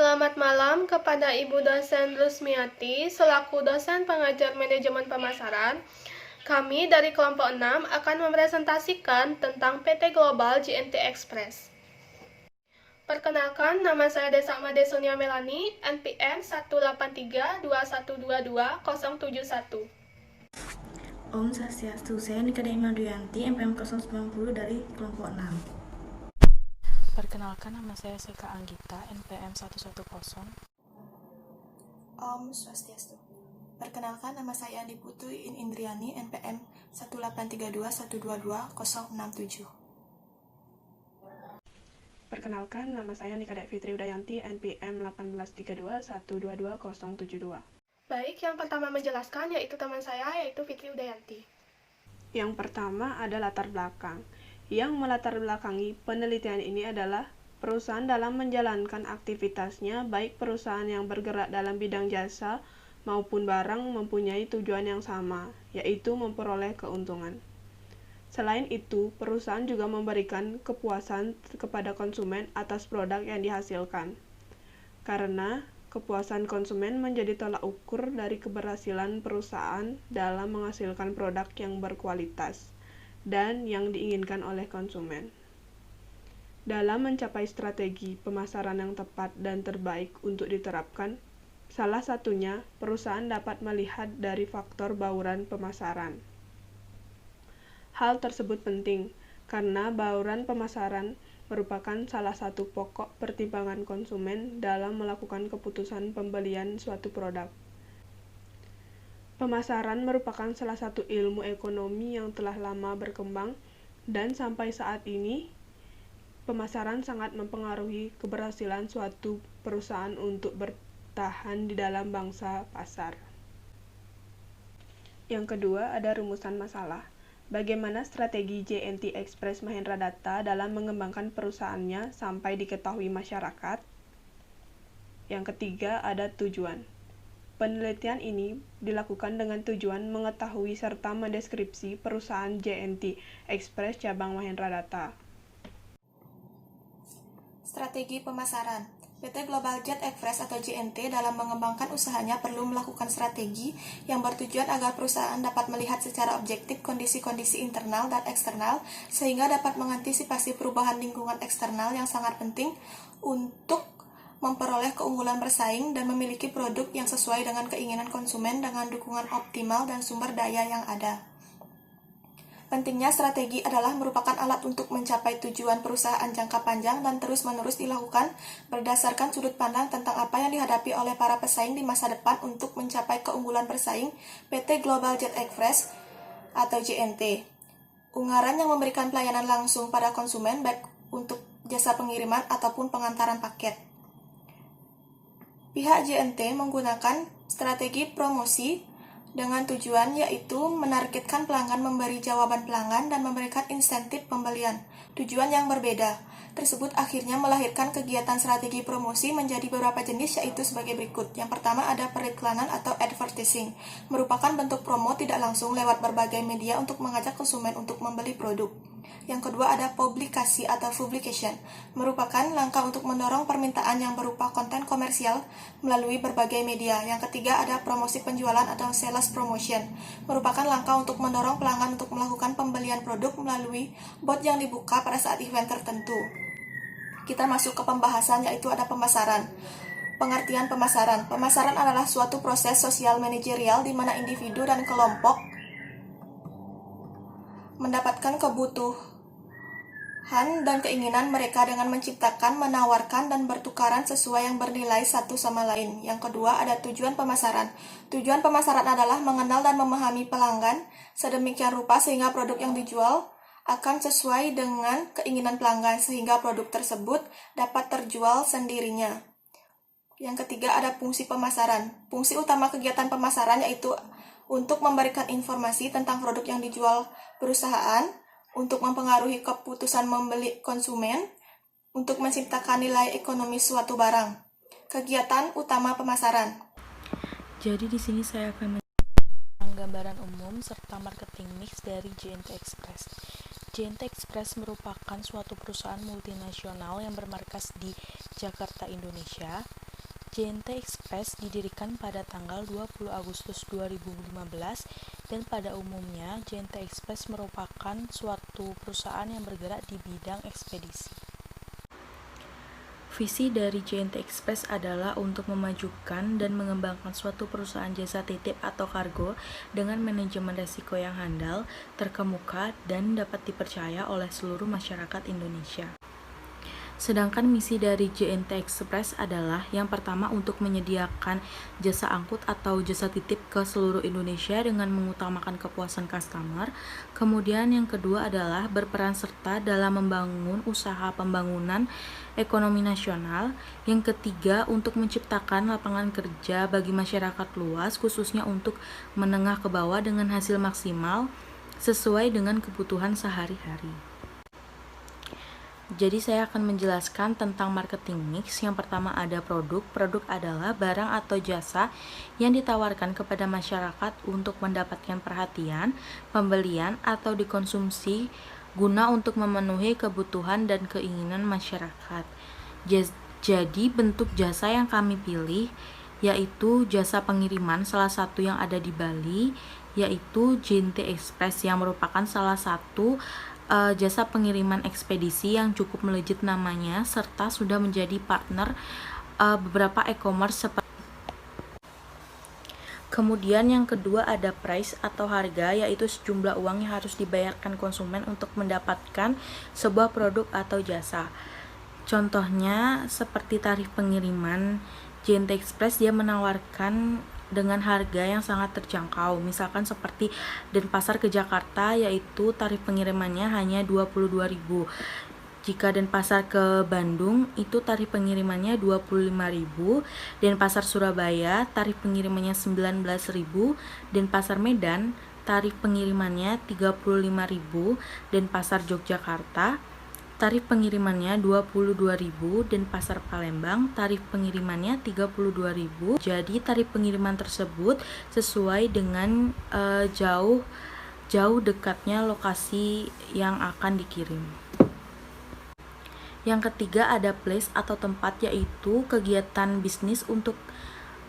Selamat malam kepada Ibu dosen Rusmiati selaku dosen pengajar manajemen pemasaran. Kami dari kelompok 6 akan mempresentasikan tentang PT Global JNT Express. Perkenalkan, nama saya Desa Made Sonia Melani, NPM 18321222071. Om Swastiastu, saya Nika Daima Duyanti, NPM 090 dari kelompok 6. Perkenalkan, nama saya Seka Anggita, NPM 110. Om Swastiastu. Perkenalkan, nama saya Andi Putu Indriani, NPM 18321222067. Perkenalkan, nama saya Nika Fitri Udayanti, NPM 18321222072. Baik, yang pertama menjelaskan yaitu teman saya, yaitu Fitri Udayanti. Yang pertama ada latar belakang. Yang melatar belakangi penelitian ini adalah perusahaan dalam menjalankan aktivitasnya, baik perusahaan yang bergerak dalam bidang jasa maupun barang mempunyai tujuan yang sama, yaitu memperoleh keuntungan. Selain itu, perusahaan juga memberikan kepuasan kepada konsumen atas produk yang dihasilkan. Karena kepuasan konsumen menjadi tolak ukur dari keberhasilan perusahaan dalam menghasilkan produk yang berkualitas dan yang diinginkan oleh konsumen. Dalam mencapai strategi pemasaran yang tepat dan terbaik untuk diterapkan, salah satunya perusahaan dapat melihat dari faktor bauran pemasaran. Hal tersebut penting karena bauran pemasaran merupakan salah satu pokok pertimbangan konsumen dalam melakukan keputusan pembelian suatu produk. Pemasaran merupakan salah satu ilmu ekonomi yang telah lama berkembang dan sampai saat ini pemasaran sangat mempengaruhi keberhasilan suatu perusahaan untuk bertahan di dalam bangsa pasar. Yang kedua ada rumusan masalah. Bagaimana strategi JNT Express Mahendra Data dalam mengembangkan perusahaannya sampai diketahui masyarakat? Yang ketiga ada tujuan. Penelitian ini dilakukan dengan tujuan mengetahui serta mendeskripsi perusahaan JNT Express cabang Mahendra Data. Strategi pemasaran. PT Global Jet Express atau JNT dalam mengembangkan usahanya perlu melakukan strategi yang bertujuan agar perusahaan dapat melihat secara objektif kondisi-kondisi internal dan eksternal sehingga dapat mengantisipasi perubahan lingkungan eksternal yang sangat penting untuk memperoleh keunggulan bersaing dan memiliki produk yang sesuai dengan keinginan konsumen dengan dukungan optimal dan sumber daya yang ada. Pentingnya strategi adalah merupakan alat untuk mencapai tujuan perusahaan jangka panjang dan terus-menerus dilakukan berdasarkan sudut pandang tentang apa yang dihadapi oleh para pesaing di masa depan untuk mencapai keunggulan bersaing PT Global Jet Express atau JNT. Unggaran yang memberikan pelayanan langsung pada konsumen baik untuk jasa pengiriman ataupun pengantaran paket. Pihak JNT menggunakan strategi promosi dengan tujuan yaitu menargetkan pelanggan, memberi jawaban pelanggan, dan memberikan insentif pembelian. Tujuan yang berbeda tersebut akhirnya melahirkan kegiatan strategi promosi menjadi beberapa jenis yaitu sebagai berikut. Yang pertama ada periklanan atau advertising, merupakan bentuk promo tidak langsung lewat berbagai media untuk mengajak konsumen untuk membeli produk. Yang kedua ada publikasi atau publication, merupakan langkah untuk mendorong permintaan yang berupa konten komersial melalui berbagai media. Yang ketiga ada promosi penjualan atau sales promotion, merupakan langkah untuk mendorong pelanggan untuk melakukan pembelian produk melalui bot yang dibuka pada saat event tertentu. Kita masuk ke pembahasan yaitu ada pemasaran. Pengertian pemasaran. Pemasaran adalah suatu proses sosial manajerial di mana individu dan kelompok mendapatkan kebutuhan dan keinginan mereka dengan menciptakan, menawarkan, dan bertukaran sesuai yang bernilai satu sama lain. Yang kedua ada tujuan pemasaran. Tujuan pemasaran adalah mengenal dan memahami pelanggan sedemikian rupa sehingga produk yang dijual akan sesuai dengan keinginan pelanggan sehingga produk tersebut dapat terjual sendirinya. Yang ketiga ada fungsi pemasaran. Fungsi utama kegiatan pemasaran yaitu untuk memberikan informasi tentang produk yang dijual perusahaan, untuk mempengaruhi keputusan membeli konsumen, untuk menciptakan nilai ekonomi suatu barang. Kegiatan utama pemasaran. Jadi di sini saya akan menjelaskan gambaran umum serta marketing mix dari JNT Express. JNT Express merupakan suatu perusahaan multinasional yang bermarkas di Jakarta, Indonesia. JNT Express didirikan pada tanggal 20 Agustus 2015 dan pada umumnya JNT Express merupakan suatu perusahaan yang bergerak di bidang ekspedisi. Visi dari JNT Express adalah untuk memajukan dan mengembangkan suatu perusahaan jasa titip atau kargo dengan manajemen risiko yang handal, terkemuka, dan dapat dipercaya oleh seluruh masyarakat Indonesia. Sedangkan misi dari JNT Express adalah yang pertama untuk menyediakan jasa angkut atau jasa titip ke seluruh Indonesia dengan mengutamakan kepuasan customer. Kemudian yang kedua adalah berperan serta dalam membangun usaha pembangunan ekonomi nasional. Yang ketiga untuk menciptakan lapangan kerja bagi masyarakat luas khususnya untuk menengah ke bawah dengan hasil maksimal sesuai dengan kebutuhan sehari-hari. Jadi saya akan menjelaskan tentang marketing mix. Yang pertama ada produk. Produk adalah barang atau jasa yang ditawarkan kepada masyarakat untuk mendapatkan perhatian, pembelian, atau dikonsumsi guna untuk memenuhi kebutuhan dan keinginan masyarakat. Jadi bentuk jasa yang kami pilih yaitu jasa pengiriman, salah satu yang ada di Bali yaitu JNT Express yang merupakan salah satu jasa pengiriman ekspedisi yang cukup melejit namanya serta sudah menjadi partner beberapa e-commerce seperti. Kemudian yang kedua ada price atau harga, yaitu sejumlah uang yang harus dibayarkan konsumen untuk mendapatkan sebuah produk atau jasa. Contohnya seperti tarif pengiriman, JNT Express dia menawarkan dengan harga yang sangat terjangkau. Misalkan seperti Denpasar ke Jakarta yaitu tarif pengirimannya hanya 22.000. Jika Denpasar ke Bandung itu tarif pengirimannya 25.000. Denpasar Surabaya tarif pengirimannya 19.000. Denpasar Medan tarif pengirimannya 35.000. Denpasar Yogyakarta tarif pengirimannya 22.000 dan Pasar Palembang tarif pengirimannya 32.000. Jadi tarif pengiriman tersebut sesuai dengan jauh dekatnya lokasi yang akan dikirim. Yang ketiga ada place atau tempat, yaitu kegiatan bisnis untuk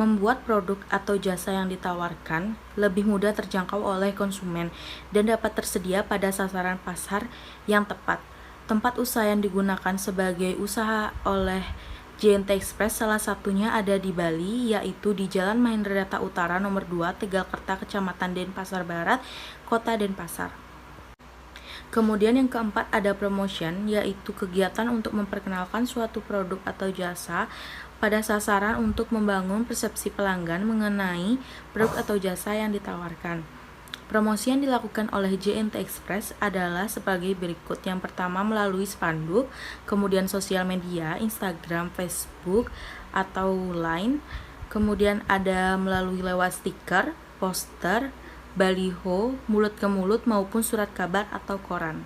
membuat produk atau jasa yang ditawarkan lebih mudah terjangkau oleh konsumen dan dapat tersedia pada sasaran pasar yang tepat. Tempat usaha yang digunakan sebagai usaha oleh JNT Express salah satunya ada di Bali, yaitu di Jalan Mahendrata Utara nomor 2, Tegalkerta, Kecamatan Denpasar Barat, Kota Denpasar. Kemudian yang keempat ada promotion, yaitu kegiatan untuk memperkenalkan suatu produk atau jasa pada sasaran untuk membangun persepsi pelanggan mengenai produk atau jasa yang ditawarkan. Promosi yang dilakukan oleh JNT Express adalah sebagai berikut. Yang pertama melalui spanduk, kemudian sosial media, Instagram, Facebook, atau Line. Kemudian ada melalui lewat stiker, poster, baliho, mulut ke mulut maupun surat kabar atau koran.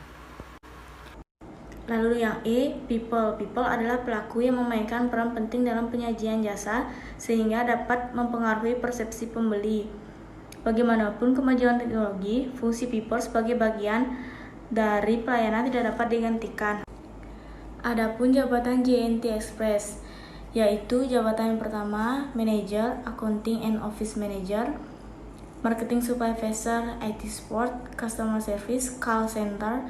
Lalu yang E, people. People adalah pelaku yang memainkan peran penting dalam penyajian jasa sehingga dapat mempengaruhi persepsi pembeli. Bagaimanapun kemajuan teknologi, fungsi people sebagai bagian dari pelayanan tidak dapat digantikan. Adapun jabatan JNT Express, yaitu jabatan yang pertama, Manager, Accounting and Office Manager, Marketing Supervisor, IT Support, Customer Service, Call Center,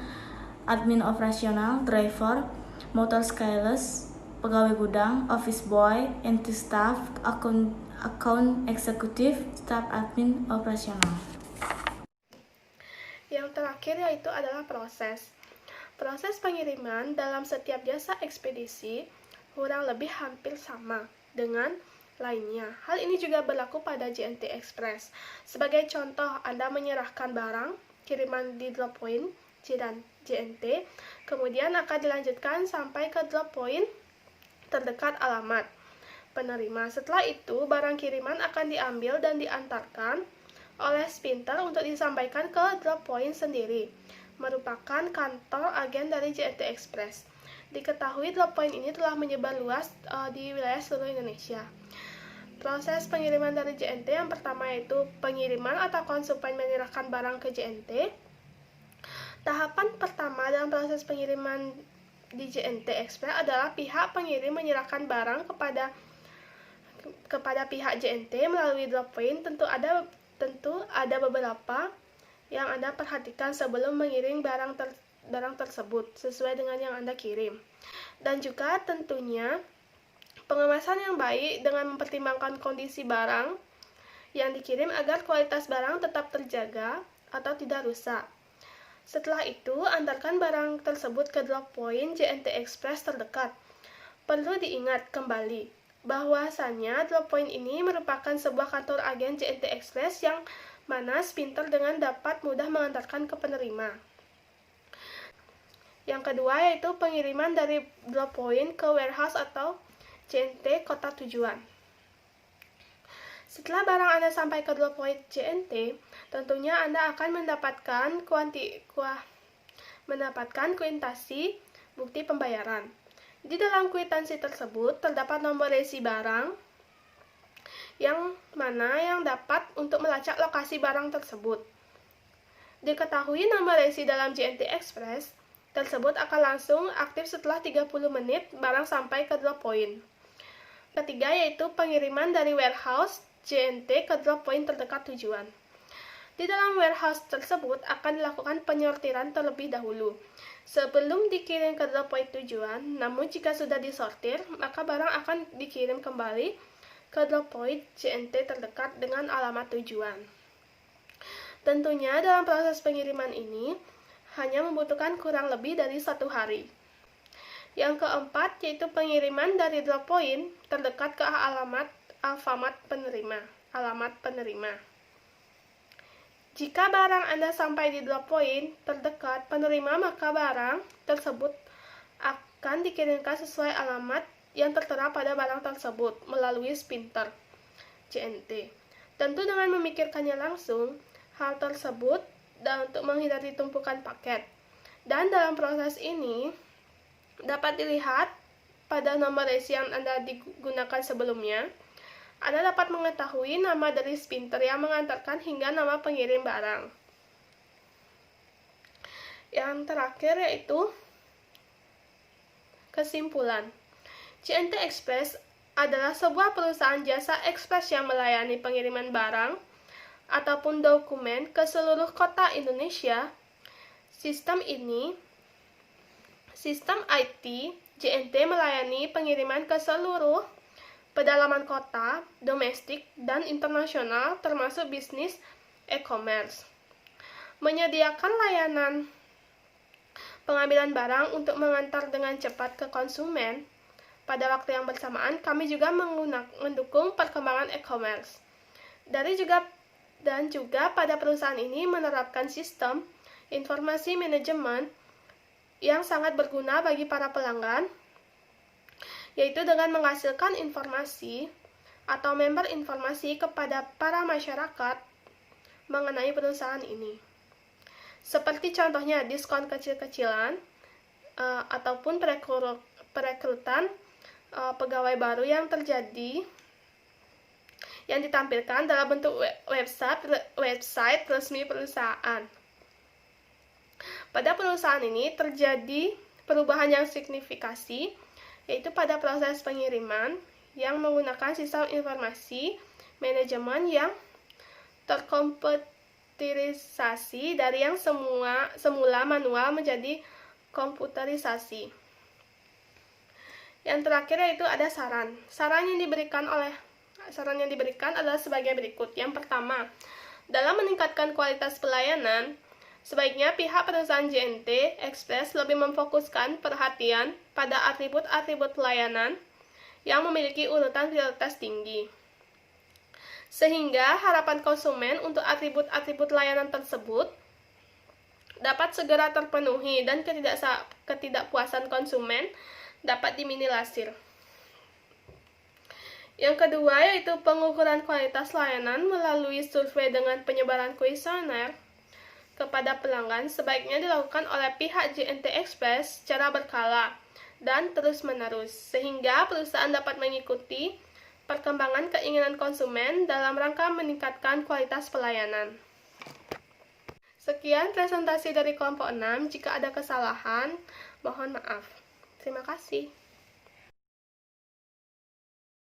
Admin Operasional, Driver, Motor Sales, Pegawai Gudang, Office Boy, Entry Staff, Account Executive, Staff Admin Operasional. Yang terakhir yaitu adalah proses. Proses pengiriman dalam setiap jasa ekspedisi kurang lebih hampir sama dengan lainnya. Hal ini juga berlaku pada JNT Express. Sebagai contoh, Anda menyerahkan barang kiriman di drop point JNT, kemudian akan dilanjutkan sampai ke drop point terdekat alamat penerima. Setelah itu, barang kiriman akan diambil dan diantarkan oleh sprinter untuk disampaikan ke drop point sendiri, merupakan kantor agen dari JNT Express. Diketahui drop point ini telah menyebar luas di wilayah seluruh Indonesia. Proses pengiriman dari JNT yang pertama yaitu pengiriman atau konsumen menyerahkan barang ke JNT. Tahapan pertama dalam proses pengiriman di JNT Express adalah pihak pengirim menyerahkan barang kepada kepada pihak JNT melalui drop point tentu ada beberapa yang Anda perhatikan sebelum mengirim barang tersebut sesuai dengan yang Anda kirim. Dan juga tentunya pengemasan yang baik dengan mempertimbangkan kondisi barang yang dikirim agar kualitas barang tetap terjaga atau tidak rusak. Setelah itu, antarkan barang tersebut ke drop point JNT Express terdekat. Perlu diingat kembali bahwasannya drop point ini merupakan sebuah kantor agen JNT Express yang mana sprinter dengan dapat mudah mengantarkan ke penerima. Yang kedua yaitu pengiriman dari drop point ke warehouse atau JNT kota tujuan. Setelah barang Anda sampai ke drop point JNT, tentunya Anda akan mendapatkan kuitansi bukti pembayaran. Di dalam kwitansi tersebut terdapat nomor resi barang yang dapat untuk melacak lokasi barang tersebut. Diketahui nomor resi dalam JNT Express tersebut akan langsung aktif setelah 30 menit barang sampai ke drop point. Ketiga yaitu pengiriman dari warehouse JNT ke drop point terdekat tujuan. Di dalam warehouse tersebut akan dilakukan penyortiran terlebih dahulu sebelum dikirim ke drop point tujuan. Namun jika sudah disortir, maka barang akan dikirim kembali ke drop point JNT terdekat dengan alamat tujuan. Tentunya dalam proses pengiriman ini hanya membutuhkan kurang lebih dari 1 hari. Yang keempat yaitu pengiriman dari drop point terdekat ke alamat penerima. Jika barang Anda sampai di drop point terdekat penerima, maka barang tersebut akan dikirimkan sesuai alamat yang tertera pada barang tersebut melalui sprinter JNT. Tentu dengan memikirkannya langsung hal tersebut dan untuk menghindari tumpukan paket. Dan dalam proses ini dapat dilihat pada nomor resi yang Anda digunakan sebelumnya, Anda dapat mengetahui nama dari sprinter yang mengantarkan hingga nama pengirim barang. Yang terakhir yaitu kesimpulan. JNT Express adalah sebuah perusahaan jasa ekspres yang melayani pengiriman barang ataupun dokumen ke seluruh kota Indonesia. Sistem IT JNT melayani pengiriman ke seluruh pedalaman kota, domestik, dan internasional termasuk bisnis e-commerce. Menyediakan layanan pengambilan barang untuk mengantar dengan cepat ke konsumen pada waktu yang bersamaan. Kami juga mendukung perkembangan e-commerce. Dan juga pada perusahaan ini menerapkan sistem informasi manajemen yang sangat berguna bagi para pelanggan, yaitu dengan menghasilkan informasi atau member informasi kepada para masyarakat mengenai perusahaan ini. Seperti contohnya diskon kecil-kecilan ataupun perekrutan pegawai baru yang ditampilkan dalam bentuk website resmi perusahaan. Pada perusahaan ini terjadi perubahan yang signifikasi, yaitu pada proses pengiriman yang menggunakan sistem informasi manajemen yang terkomputerisasi dari yang semula manual menjadi komputerisasi. Yang terakhir yaitu ada saran. Saran yang diberikan adalah sebagai berikut. Yang pertama, dalam meningkatkan kualitas pelayanan, sebaiknya pihak perusahaan JNT Express lebih memfokuskan perhatian pada atribut-atribut pelayanan yang memiliki urutan prioritas tinggi. Sehingga harapan konsumen untuk atribut-atribut layanan tersebut dapat segera terpenuhi dan ketidakpuasan konsumen dapat diminimalisir. Yang kedua yaitu pengukuran kualitas layanan melalui survei dengan penyebaran kuesioner kepada pelanggan sebaiknya dilakukan oleh pihak JNT Express secara berkala dan terus-menerus, sehingga perusahaan dapat mengikuti perkembangan keinginan konsumen dalam rangka meningkatkan kualitas pelayanan. Sekian presentasi dari kelompok 6. Jika ada kesalahan, mohon maaf. Terima kasih.